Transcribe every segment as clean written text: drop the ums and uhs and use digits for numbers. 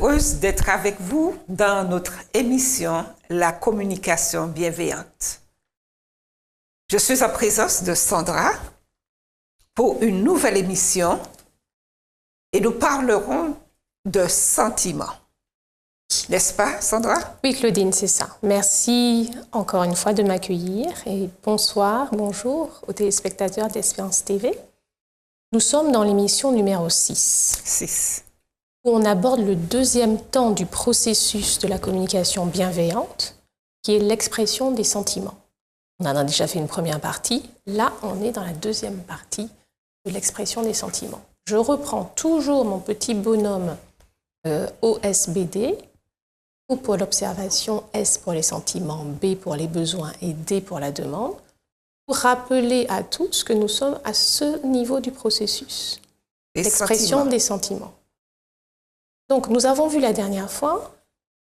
heureuse d'être avec vous dans notre émission La communication bienveillante. Je suis en présence de Sandra pour une nouvelle émission et nous parlerons de sentiments. N'est-ce pas, Sandra? Oui, Claudine, c'est ça. Merci encore une fois de m'accueillir et bonsoir, bonjour aux téléspectateurs d'Espérance TV. Nous sommes dans l'émission numéro 6, où on aborde le deuxième temps du processus de la communication bienveillante, qui est l'expression des sentiments. On en a déjà fait une première partie. Là, on est dans la deuxième partie de l'expression des sentiments. Je reprends toujours mon petit bonhomme OSBD, O pour l'observation, S pour les sentiments, B pour les besoins et D pour la demande, pour rappeler à tous que nous sommes à ce niveau du processus, l'expression des sentiments. Donc, nous avons vu la dernière fois,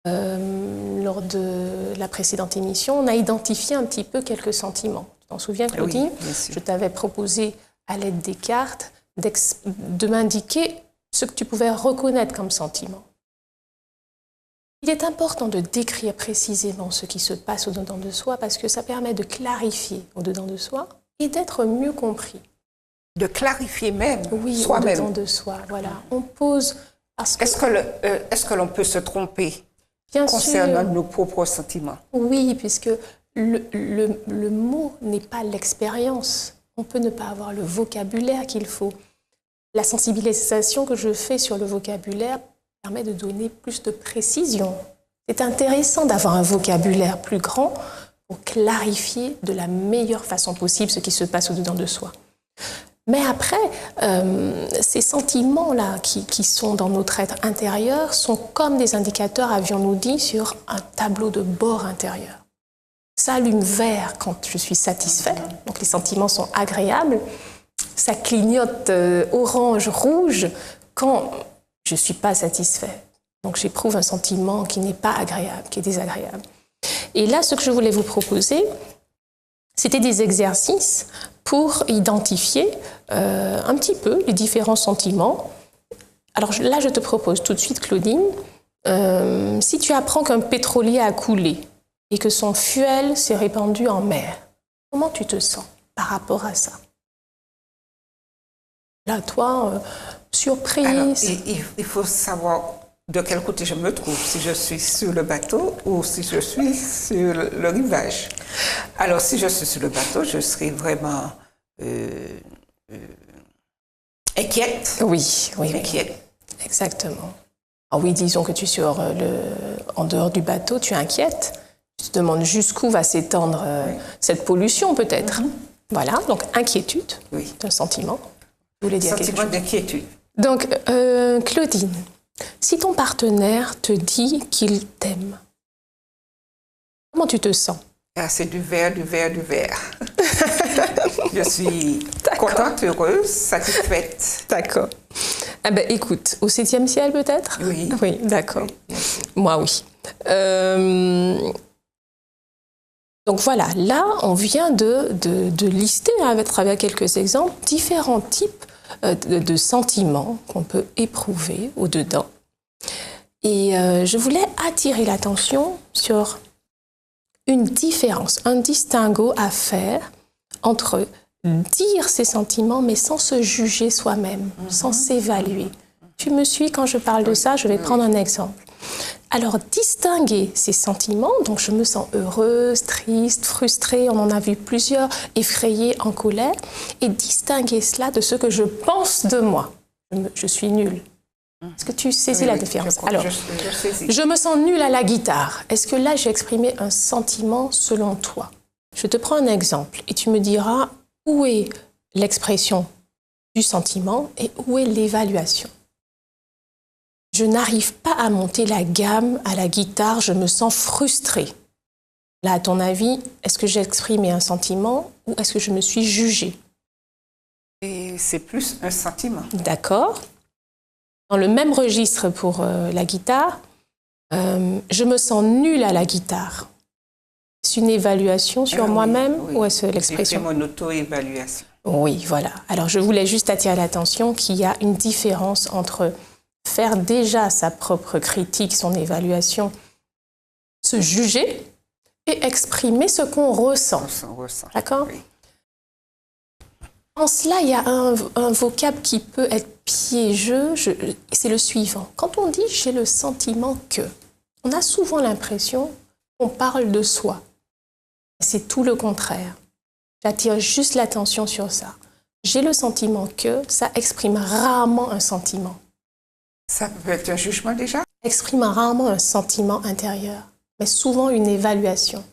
lors de la précédente émission, on a identifié un petit peu quelques sentiments. Tu t'en souviens, Claudine? Oui, bien sûr. Je t'avais proposé, à l'aide des cartes, de m'indiquer ce que tu pouvais reconnaître comme sentiment. Il est important de décrire précisément ce qui se passe au-dedans de soi parce que ça permet de clarifier au-dedans de soi et d'être mieux compris. De clarifier même oui, soi-même. Au-dedans de soi, voilà. On pose... Est-ce que l'on peut se tromper concernant nos propres sentiments? Oui, puisque le mot n'est pas l'expérience. On peut ne pas avoir le vocabulaire qu'il faut. La sensibilisation que je fais sur le vocabulaire permet de donner plus de précision. C'est intéressant d'avoir un vocabulaire plus grand pour clarifier de la meilleure façon possible ce qui se passe au-dedans de soi. Mais après, ces sentiments-là qui sont dans notre être intérieur sont comme des indicateurs, avions-nous dit, sur un tableau de bord intérieur. Ça allume vert quand je suis satisfait, donc les sentiments sont agréables. Ça clignote orange, rouge quand je ne suis pas satisfait. Donc j'éprouve un sentiment qui n'est pas agréable, qui est désagréable. Et là, ce que je voulais vous proposer, c'était des exercices pour identifier un petit peu les différents sentiments. Alors là, je te propose tout de suite, Claudine, si tu apprends qu'un pétrolier a coulé et que son fuel s'est répandu en mer, comment tu te sens par rapport à ça? Là, toi, surprise. Alors, il faut savoir de quel côté je me trouve, si je suis sur le bateau ou si je suis sur le rivage. Alors, si je suis sur le bateau, je serai vraiment inquiète. Oui, inquiète. Exactement. Ah oui, disons que tu es en dehors du bateau, tu es inquiète. Tu te demandes jusqu'où va s'étendre cette pollution, peut-être. Voilà, donc inquiétude, c'est un sentiment. Vous voulez dire sentiment d'inquiétude. Donc, Claudine, si ton partenaire te dit qu'il t'aime, comment tu te sens? Ah, c'est du vert. Je suis contente, heureuse, satisfaite. D'accord. Ah ben, écoute, au 7e ciel peut-être? Oui. Oui, d'accord. Oui, moi, oui. Donc voilà, là, on vient de lister, à travers quelques exemples, différents types de sentiments qu'on peut éprouver au-dedans. Et je voulais attirer l'attention sur une différence, un distinguo à faire entre dire ses sentiments, mais sans se juger soi-même, sans s'évaluer. Tu me suis quand je parle de ça, je vais prendre un exemple. Alors, distinguer ces sentiments, donc je me sens heureuse, triste, frustrée, on en a vu plusieurs, effrayée, en colère, et distinguer cela de ce que je pense de moi. Je suis nulle. Est-ce que tu saisis la différence? Alors, je me sens nulle à la guitare. Est-ce que là, j'ai exprimé un sentiment selon toi? Je te prends un exemple et tu me diras où est l'expression du sentiment et où est l'évaluation. Je n'arrive pas à monter la gamme à la guitare, je me sens frustrée. Là, à ton avis, est-ce que j'ai exprimé un sentiment ou est-ce que je me suis jugée? Et c'est plus un sentiment. D'accord. Dans le même registre pour la guitare, je me sens nulle à la guitare. Est-ce une évaluation sur moi-même ou est-ce l'expression? J'ai fait mon auto-évaluation. Oui, voilà. Alors, je voulais juste attirer l'attention qu'il y a une différence entre faire déjà sa propre critique, son évaluation, se juger et exprimer ce qu'on ressent. D'accord? Oui. En cela, il y a un vocable qui peut être piégeux, c'est le suivant. Quand on dit « j'ai le sentiment que », on a souvent l'impression qu'on parle de soi. C'est tout le contraire. J'attire juste l'attention sur ça. J'ai le sentiment que, ça exprime rarement un sentiment. Ça peut être un jugement déjà? Exprime rarement un sentiment intérieur, mais souvent une évaluation.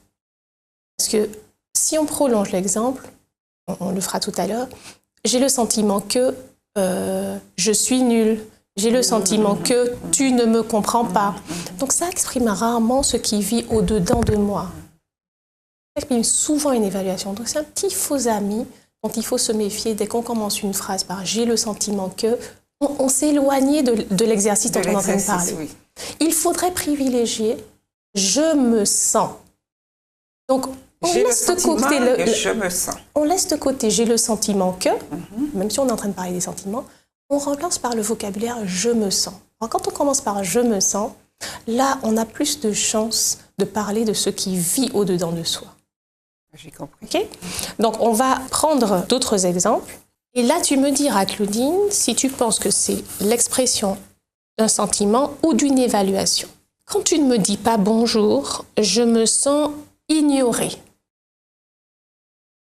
Parce que si on prolonge l'exemple, on le fera tout à l'heure, j'ai le sentiment que je suis nulle, j'ai le sentiment que tu ne me comprends pas. Donc ça exprime rarement ce qui vit au-dedans de moi. Ça exprime souvent une évaluation. Donc c'est un petit faux ami dont il faut se méfier dès qu'on commence une phrase par « j'ai le sentiment que », on s'est éloigné de l'exercice dont on est en train de parler. Oui. Il faudrait privilégier « je me sens ». Donc, on laisse de côté je me sens. On laisse de côté « j'ai le sentiment que », même si on est en train de parler des sentiments, on remplace par le vocabulaire « je me sens ». Alors, quand on commence par « je me sens », là, on a plus de chances de parler de ce qui vit au-dedans de soi. J'ai compris. Okay? Donc, on va prendre d'autres exemples. Et là, tu me diras, Claudine, si tu penses que c'est l'expression d'un sentiment ou d'une évaluation. Quand tu ne me dis pas « bonjour », je me sens ignorée.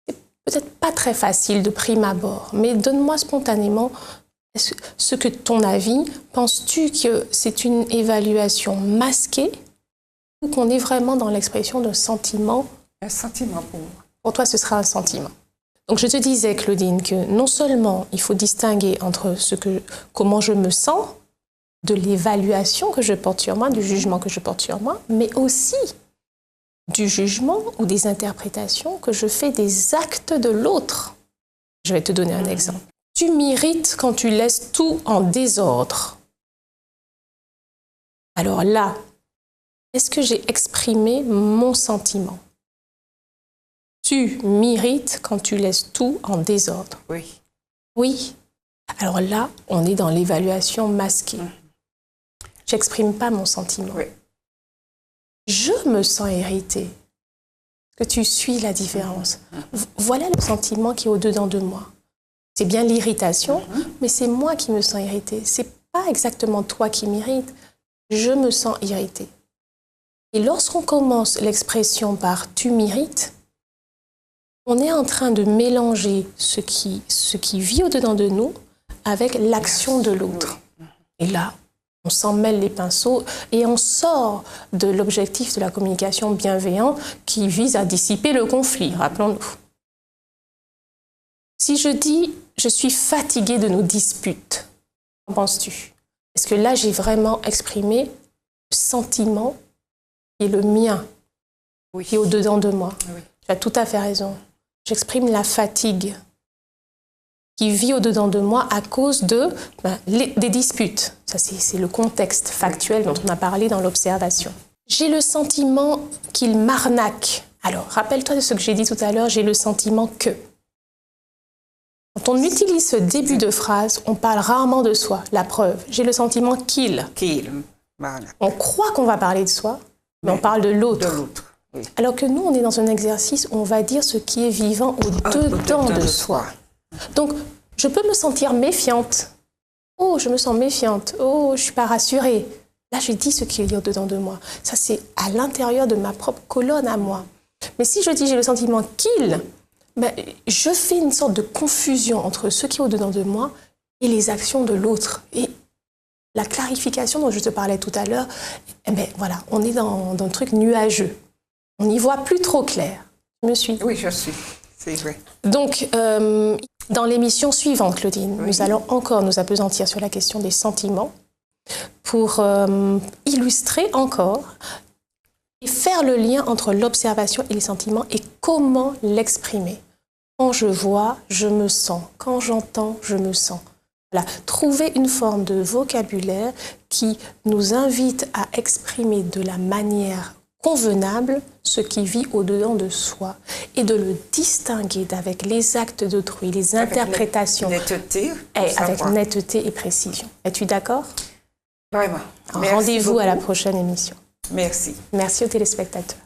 C'est peut-être pas très facile de prime abord, mais donne-moi spontanément ce que ton avis. Penses-tu que c'est une évaluation masquée ou qu'on est vraiment dans l'expression d'un sentiment? Un sentiment pour moi. Pour toi, ce sera un sentiment. Donc, je te disais, Claudine, que non seulement il faut distinguer entre comment je me sens, de l'évaluation que je porte sur moi, du jugement que je porte sur moi, mais aussi du jugement ou des interprétations que je fais des actes de l'autre. Je vais te donner un exemple. Tu m'irrites quand tu laisses tout en désordre. Alors là, est-ce que j'ai exprimé mon sentiment? Tu m'irrites quand tu laisses tout en désordre. Oui. Oui. Alors là, on est dans l'évaluation masquée. J'exprime pas mon sentiment. Oui. Je me sens irritée. Est-ce que tu suis la différence? Voilà le sentiment qui est au-dedans de moi. C'est bien l'irritation, mais c'est moi qui me sens irritée. C'est pas exactement toi qui m'irrite. Je me sens irritée. Et lorsqu'on commence l'expression par « tu m'irrites », on est en train de mélanger ce qui vit au-dedans de nous avec l'action de l'autre. Et là, on s'en mêle les pinceaux et on sort de l'objectif de la communication bienveillante qui vise à dissiper le conflit, rappelons-nous. Si je dis « je suis fatiguée de nos disputes », qu'en penses-tu? Est-ce que là, j'ai vraiment exprimé le sentiment qui est le mien, qui est au-dedans de moi? Oui. Tu as tout à fait raison. J'exprime la fatigue qui vit au-dedans de moi à cause des disputes. Ça, c'est le contexte factuel dont on a parlé dans l'observation. J'ai le sentiment qu'il m'arnaque. Alors, rappelle-toi de ce que j'ai dit tout à l'heure, j'ai le sentiment que. Quand on utilise ce début de phrase, on parle rarement de soi. La preuve, j'ai le sentiment qu'il. On croit qu'on va parler de soi, mais on parle de l'autre. Oui. Alors que nous, on est dans un exercice où on va dire ce qui est vivant au-dedans de soi. Donc, je peux me sentir méfiante. Oh, je me sens méfiante. Oh, je ne suis pas rassurée. Là, j'ai dit ce qui est au-dedans de moi. Ça, c'est à l'intérieur de ma propre colonne à moi. Mais si je dis j'ai le sentiment qu'il, je fais une sorte de confusion entre ce qui est au-dedans de moi et les actions de l'autre. Et la clarification dont je te parlais tout à l'heure, voilà, on est dans un truc nuageux. On n'y voit plus trop clair. Tu me suis? Oui, je suis. C'est vrai. Donc, dans l'émission suivante, Claudine, nous allons encore nous appesantir sur la question des sentiments pour illustrer encore et faire le lien entre l'observation et les sentiments et comment l'exprimer. Quand je vois, je me sens. Quand j'entends, je me sens. Voilà. Trouver une forme de vocabulaire qui nous invite à exprimer de la manière convenable ce qui vit au-dedans de soi et de le distinguer d'avec les actes d'autrui, les interprétations. Netteté. Avec netteté et précision. Es-tu d'accord? Vraiment. Rendez-vous à la prochaine émission. Merci. Merci aux téléspectateurs.